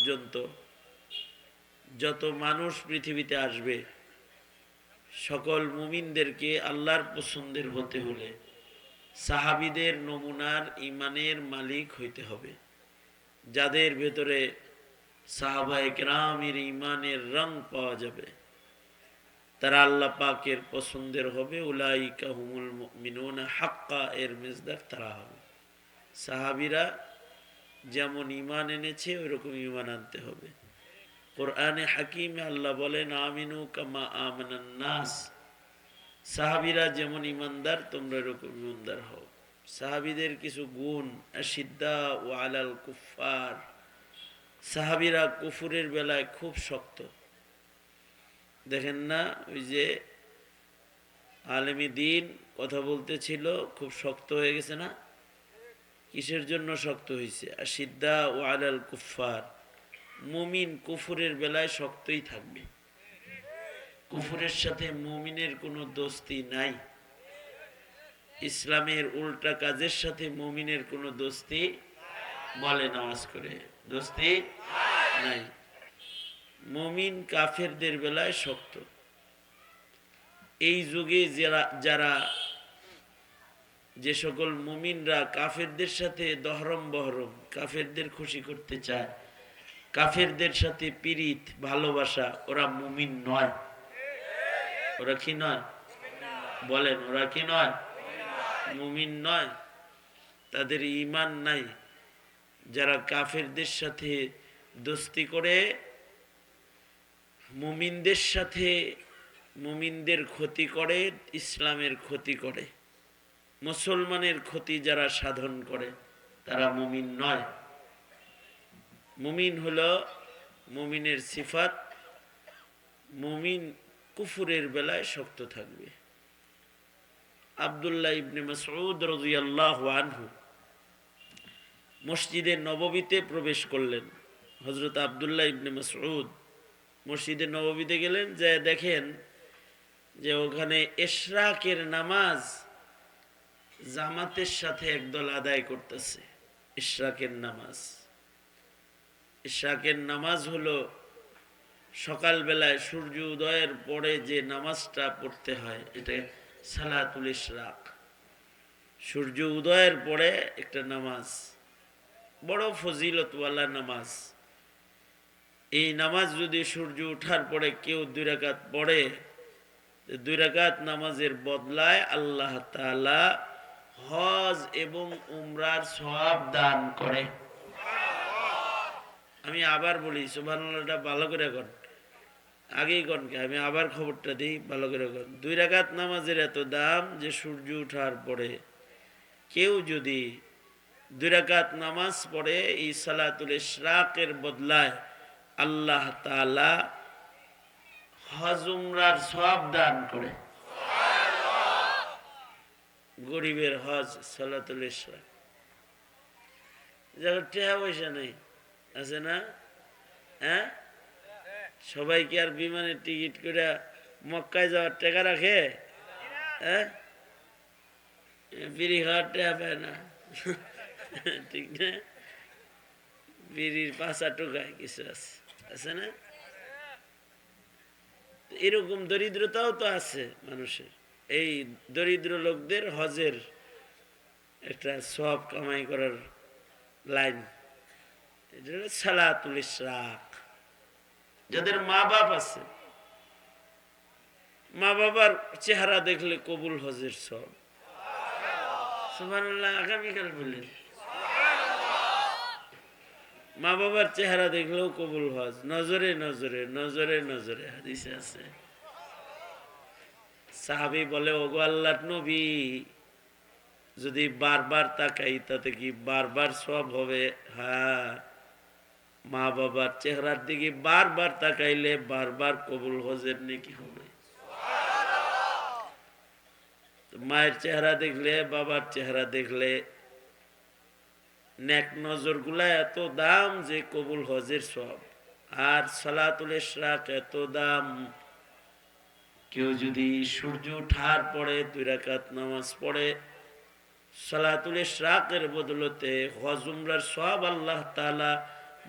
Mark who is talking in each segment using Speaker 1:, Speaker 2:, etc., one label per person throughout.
Speaker 1: পর্যন্ত যত মানুষ পৃথিবীতে আসবে সকল মুমিনদেরকে আল্লাহর পছন্দের হতে হলে সাহাবীদের নমুনার ঈমানের মালিক হইতে হবে, যাদের ভেতরে সাহাবায়ে কেরামের ঈমানের রং পাওয়া যাবে, তারা আল্লাহ পাকের পছন্দের হবে। উলাইকা হুমুল মুমিনুনা হাক্কা এর মেজদার তারা হবে। সাহাবীরা যেমন ঈমান এনেছে ওইরকম ঈমান আনতে হবে। কোরআনে হাকিমে আল্লাহ বলেন আমিনু কামা আমানান নাস, সাহাবীরা যেমন ঈমানদার তোমরা এরকম ঈমানদার হও। সাহাবীদের কিছু গুণ, আশিদ্দা ও আলাল কুফার, সাহাবীরা কুফুরের বেলায় খুব শক্ত। দেখেন না ওই যে আলেমী দ্বীন কথা বলতেছিল, খুব শক্ত হয়ে গেছে না? কিসের জন্য শক্ত হয়েছে? আশিদ্দা ও আলাল কুফার, মুমিন কুফুরের বেলায় শক্তই থাকবে। কুফুরের সাথে মুমিনের কোনো দোস্তি নাই। ইসলামের উল্টা কাজের সাথে মুমিনের কোনো দোস্তি, বলে নামাজ করে, দোস্তি নাই। মুমিন কাফেরদের বেলায় শক্ত। এই যুগে যারা যে সকল মুমিনরা কাফেরদের সাথে দহরম বহরম, কাফেরদের খুশি করতে চায়, কাফেরদের সাথে পীড়িত ভালোবাসা, ওরা মুমিন নয়। ওরা কি নয়? বলেন, ওরা কি নয়? মুমিন নয়। তাদের ঈমান নাই। যারা কাফেরদের সাথে দোস্তি করে, মুমিনদের সাথে মুমিনদের ক্ষতি করে, ইসলামের ক্ষতি করে, মুসলমানের ক্ষতি যারা সাধন করে, তারা মুমিন নয়। মুমিন হলো, মুমিনের সিফাত, মুমিন কুফুরের বেলায় শক্ত থাকবে। আব্দুল্লাহ ইবনে মাসউদ রাদিয়াল্লাহু আনহু মসজিদে নববীতে প্রবেশ করলেন। হযরত আব্দুল্লাহ ইবনে মাসউদ মসজিদে নববীতে গেলেন, যে দেখেন যে ওখানে ইশরাকের নামাজ জামাতের সাথে একদল আদায় করতেছে। ইশরাকের নামাজ, ইশরাকের নামাজ হলো সকালবেলায় সূর্য উদয়ের পরে যে নামাজটা পড়তে হয়, এটা সালাতুল ইশরাক। সূর্য উদয়ের পরে একটা নামাজ, বড় ফজিলতওয়ালা নামাজ। এই নামাজ যদি সূর্য ওঠার পরে কেউ 2 রাকাত পড়ে, 2 রাকাত নামাজের বদলায় আল্লাহ তাআলা হজ এবং উমরার সওয়াব দান করে। আমি আবার বলি, সুবহানাল্লাহটা ভালো করে কর, আগেই কনকে আমি আবার খবরটা দিই, ভালো করে কর। 2 রাকাত নামাজের এত দাম যে সূর্য ওঠার পরে কেউ যদি 2 রাকাত নামাজ পড়ে, এই সালাতুল ইশরাকের বদলায় আল্লাহ তাআলা হজ উমরার সওয়াব দান করে। গরিবের হজ সালাতুল ইশরাক। যারা টাকা পয়সা নেই, আছে না? হ্যাঁ, সবাই কি আর বিমানের টিকিট করে মক্কায় যাওয়ার টাকা রাখে? হ্যাঁ, বিড়ি খাওয়ার টাকা পায় না, ঠিক না? বিড়ির পাঁচা টোকায় কিছু আছে, আছে না? এরকম দরিদ্রতাও তো আছে মানুষের। এই দরিদ্র লোকদের হজের একটা সওয়াব কামাই করার লাইন, এটা হলো সালাতুল ইশরাক। যাদের মা বাপ আছে, মা বাবার চেহারা দেখলে কবুল হজের সওয়াব। সুবহানাল্লাহ, আগামীকাল বললেন মা বাবার চেহারা দেখলেও কবুল হজ। নজরে নজরে নজরে নজরে হাদিসে আছে। সাহাবী বলে, ওগো আল্লাহর নবী, যদি বারবার তাকাই তাতে কি বারবার সওয়াব হবে? হ্যাঁ, মা বাবার চেহারার দিকে বারবার তাকাইলে বারবার কবুল হজের নেকি হবে। মায়ের চেহারা দেখলে, বাবার চেহারা দেখলে নেক নজর গুলা এত দাম যে কবুল হজের সওয়াব। আর সালাতুল ইশরাক এত দাম, কেউ যদি সূর্য ওঠার পরে 2 রাকাত নামাজ পড়ে, সালাতুল ইশরাকের বদলতে হজ উমরার সওয়াব আল্লাহ তাআলা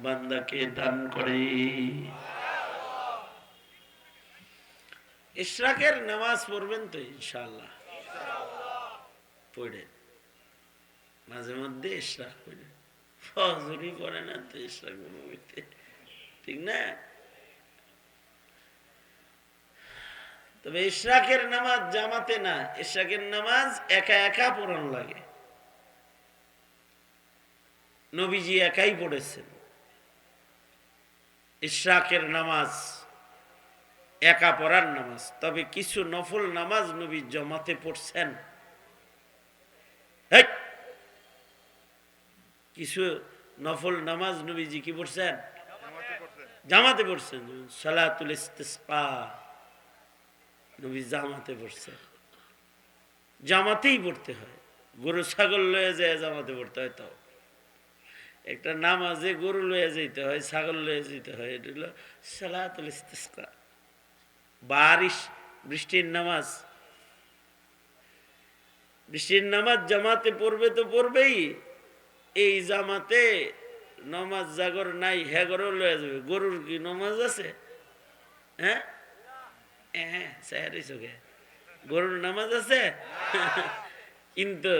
Speaker 1: বান্দাকে দান করে। ইশরাকের নামাজ পড়বেন তো ইনশাআল্লাহ, পড়ে মাঝে মধ্যে ইশরাক পড়ে, ফজরই পড়ে না তো ইশরাক পড়তে, ঠিক না? তবে ইশরাকের নামাজ জামাতে না, ইশরাকের নামাজ একা একা পড়ানো লাগে। নবীজি একাই পড়েছেন ইশরাকের নামাজ, একা পড়ার নামাজ। তবে কিছু নফল নামাজ নবী জামাতে পড়ছেন, কিছু নফল নামাজ নবীজি কি পড়ছেন? জামাতে পড়ছেন। সালাতুল ইস্তিসকা নবী জামাতে পড়ছেন। জামাতেই পড়তে হয়, গরু ছাগল লয়ে যায় জামাতে পড়তে হয়। তাও একটা নামাজে গরু লয়ে যেতে হয়, ছাগল লয়ে যেতে হয়, এটা হলো সালাতুল ইস্তিসকা, বারিশ, বৃষ্টির নামাজ। বৃষ্টির নামাজ জামাতে পড়বে তো পড়বেই। এই জামাতে নামাজ জাগর নাই, হ্যাঁ গরু লয়ে যাবে। গরুর কি নামাজ আছে? হ্যাঁ হ্যাঁ, গরুর নামাজ আছে? কিন্তু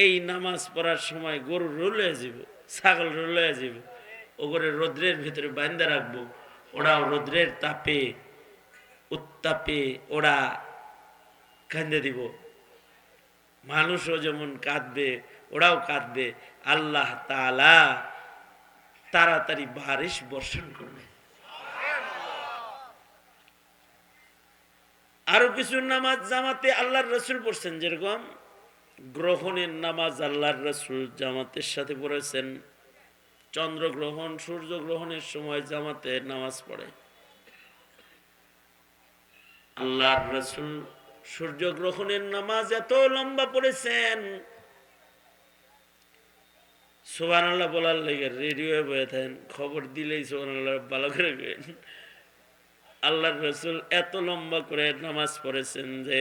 Speaker 1: এই নামাজ পড়ার সময় গরুর লয়ে যাব, ছাগল লয়ে যাব, ওগরে রোদ্রের ভিতরে বান্ধা রাখবো। ওরাও রোদ্রের তাপে উত্তাপে ওরা কাঁদে দিব। মানুষও যেমন কাঁদবে, ওরাও কাঁদবে। আল্লাহ তাআলা তাড়াতাড়ি বারিশ বর্ষণ করবে। আরো কিছু নামাজ জামাতে আল্লাহর রাসূল পড়ছেন, যেরকম গ্রহণের নামাজ আল্লাহর রাসূল জামাতের সাথে পড়েছেন। চন্দ্রগ্রহণ, সূর্যগ্রহণের সময় জামাতে নামাজ পড়ে আল্লাহর রাসূল। সূর্যগ্রহণের নামাজ এত লম্বা পড়েছেন, সুবহানাল্লাহ বলার লেগে রেডিও বয়ে থাকেন, খবর দিলেই সুবহানাল্লাহ ভালো করে গেন। আল্লাহর রাসূল এত লম্বা করে নামাজ পড়েছেন যে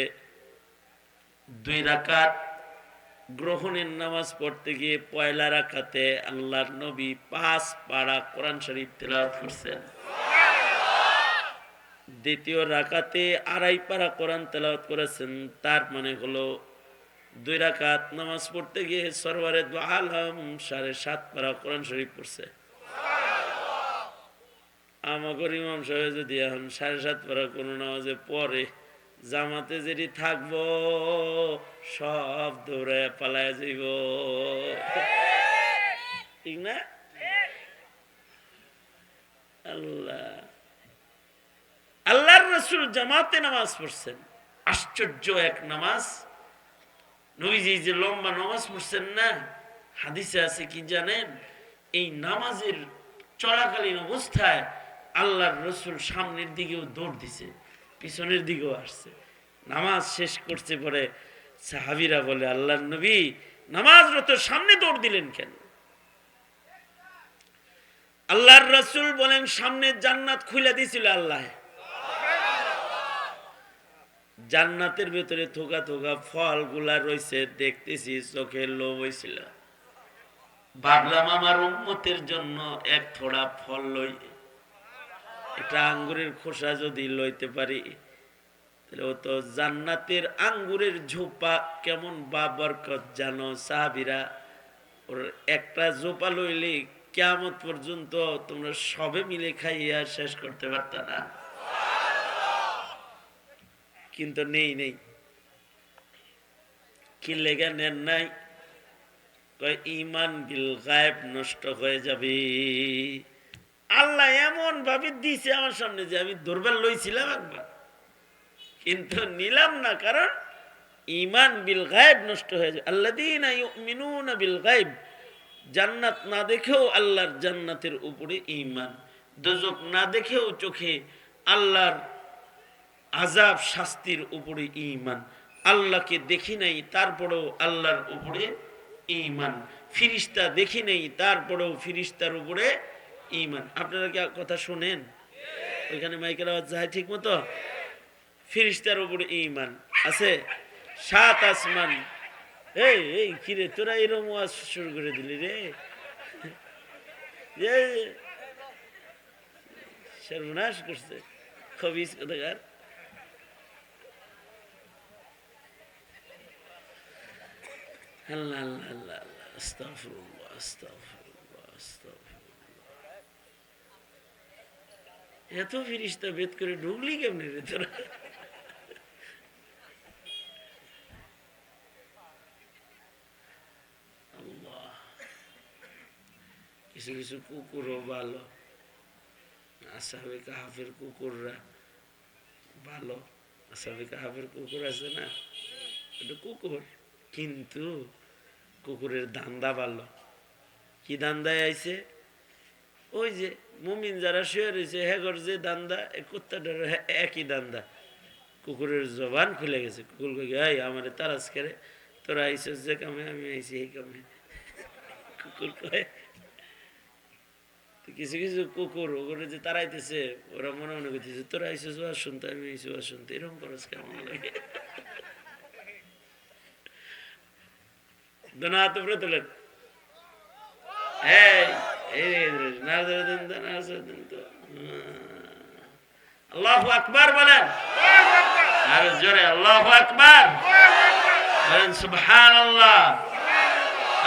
Speaker 1: 2 রাকাত গ্রহণের নামাজ পড়তে গিয়ে পয়লা রাকাতে আল্লাহর নবী 5 পারা কোরআন শরীফ তেলাওয়াত করছেন। দ্বিতীয় রাকাতে 2.5 পারা কোরআন তেলাওয়াত করেছেন। তার মানে হলো 2 রাকাত নামাজ পড়তে গিয়ে সরওয়ারে দু আলম 7.5 পারা কোরআন শরীফ পড়ছে। আমাগর ইমাম সাহেব যদি এখন 7.5 পারা কোন নামাজে পড়ে, জামাতে যেটি থাকবো সব দৌড়ে পালায় যাইব, ঠিক না? আল্লাহর রাসূল জামাতে নামাজ পড়ছেন। আশ্চর্য এক নামাজ। নবীজি যে লম্বা নামাজ পড়ছেন না, হাদিসে আছে কি জানেন? এই নামাজের চলাকালীন অবস্থায় আল্লাহর রাসূল সামনের দিকেও দৌড় দিছে, পিছনের দিকেও আসছে। নামাজ শেষ করতে পরে সাহাবীরা বলে, আল্লাহর নবী নামাজরত সামনে দৌড় দিলেন কেন? আল্লাহর রাসূল বলেন, সামনে জান্নাত খুলে দিয়েছিল আল্লাহ। জান্নাতের ভেতরে থোকা থোকা ফলগুলা রয়েছে, দেখতেছি, চোখে লোভ হয়েছিল। ভাবলাম আমার উম্মতের জন্য এক থোড়া ফল লই, একটা আঙ্গুরের খোসা যদি লইতে পারি, তাহলে ও তো জান্নাতের আঙ্গুরের ঝোপা কেমন বাবরকত জানো সাহাবীরা। ওর একটা ঝোপা লইলে কিয়ামত পর্যন্ত তোমরা সবে মিলে খাইয়া শেষ করতে পারত না। কিন্তু নেই নেই, কি লেগে নেন নাই? ঈমান বিল গায়েব নষ্ট হয়ে যাবে। আল্লাহ এমন ভাবে দিছে আমার সামনে যে আমি দুর্বল লইছিলাম একবার, কিন্তু নিলাম না, কারণ ঈমান বিল গায়েব নষ্ট হয়ে যাবে। আল্লাযীনা ইউমিনুনা বিল গায়েব, জান্নাত না দেখেও আল্লাহর জান্নাতের উপরে ঈমান, দোজখ না দেখেও চোখে আল্লাহর আযাব শাস্তির উপরে ঈমান, আল্লাহকে দেখি নাই তারপরেও আল্লাহর উপরে ঈমান, ফিরিস্তা দেখি নাই তারপরেও ফিরিস্তার উপরে ঈমান। আপনারা কি কথা শুনেন? ওইখানে মাইকের আওয়াজ যায় ঠিক মতো? ফিরিস্তার উপরে ঈমান আছে। 7 আসমান। এই কিরে তোরা এরকম ওয়াজ শুরু করে দিলি রে? সর্বনাশ করছে খবিস কোথাকার। আল্লাহ আল্লাহ আল্লাহ আল্লাহ আস্তাগফিরুল্লাহ আস্তাগফিরুল্লাহ আস্তাগফিরুল্লাহ। এত ফিরিস্তা বেদ করে ঢুকলি কেমনে রে তোরা? আল্লাহ, কিছু কিছু কুকুরও ভালো, আসহাবে কাহাফের কুকুররা ভালো। আসহাবে কাহাফের কুকুর আছে না, এটা কুকুর, কিন্তু কুকুরের দান্দা ভালো। কি দান্দায় আইছে? ওই যে মুমিন যারা শুয়ে রয়েছে হেগর যে দান্দা, কুত্তাটার একই দান্দা। কুকুরের জবান খুলে গেছে। কুকুর কই আমার তারাজ করে, তোরা আইসস যে কামে, আমি আইসি এই কামে। কুকুর কয়, কিছু কিছু কুকুর ওগুলো যে তারাইতেছে, ওরা মনে মনে করতেছে তোরা আইসস ওয়াজ শুনতে, আমি আইসি ওয়াজ শুনতে, এরকম করস কেমন লাগে? দোনা হাত উপরে তোলেন। আল্লাহু আকবার বলেন, আর জোরে আল্লাহু আকবার বলেন। সুবহানাল্লাহ,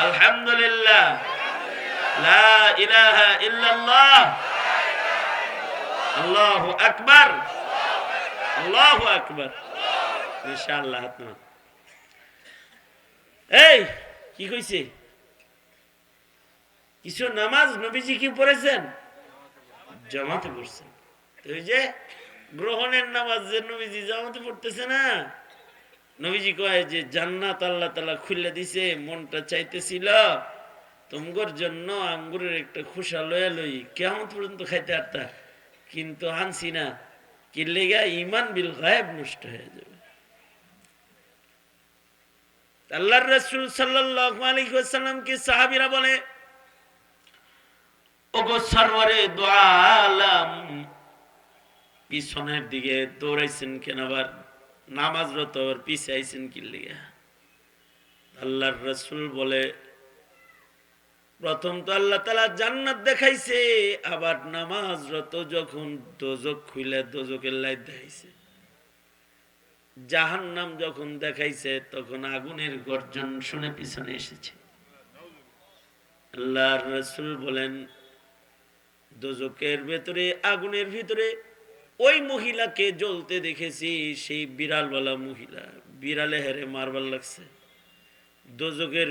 Speaker 1: আলহামদুলিল্লাহ, লা ইলাহা ইল্লাল্লাহ, আল্লাহু আকবার, আল্লাহু আকবার। ইনশাআল্লাহ হাত নামান। এই কি কইছে? কিছু নামাজ নবীজি কি পড়েছেন? জামাতে পড়ছেন। ওই যে গ্রহণের নামাজ যে নবীজি জামাতে পড়তেছে না, নবীজি কয় যে জান্নাত আল্লাহ তাআলা খুলে দিছে, মনটা চাইতেছিল তোমার জন্য আঙ্গুরের একটা খোসা লয়া লই কিয়ামত পর্যন্ত খাইতে পারতা, কিন্তু আনছি না। কি লেগা? ঈমান বিল গায়ব নষ্ট হয়ে যাবে। আল্লাহর রাসূল সাল্লাল্লাহু আলাইহি ওয়াসাল্লাম কে সাহাবীরা বলে, ওগো সরওয়ারে দু আলম, পিছনের দিকে দৌড়াইছেন কেন? আবার নামাজরত আবার পিছে আইছেন কি লিগা? আল্লাহর রাসূল বলে, প্রথম তো আল্লাহ তাআলা জান্নাত দেখাইছে, আবার নামাজরত যখন দোজখ খুলে দোজখের লাইট দেখাইছে। জাহান্নাম যখন দেখাইছে তখন আগুনের গর্জন শুনে পিছনে এসেছে। আল্লাহর রাসূল বলেন, দোজখের ভেতরে আগুনের ভিতরে ওই মহিলাকে জ্বলতে দেখেছি, সেই বিড়ালওয়ালা মহিলা, বিড়ালে হেরে মারবার লাগছে। দোজখের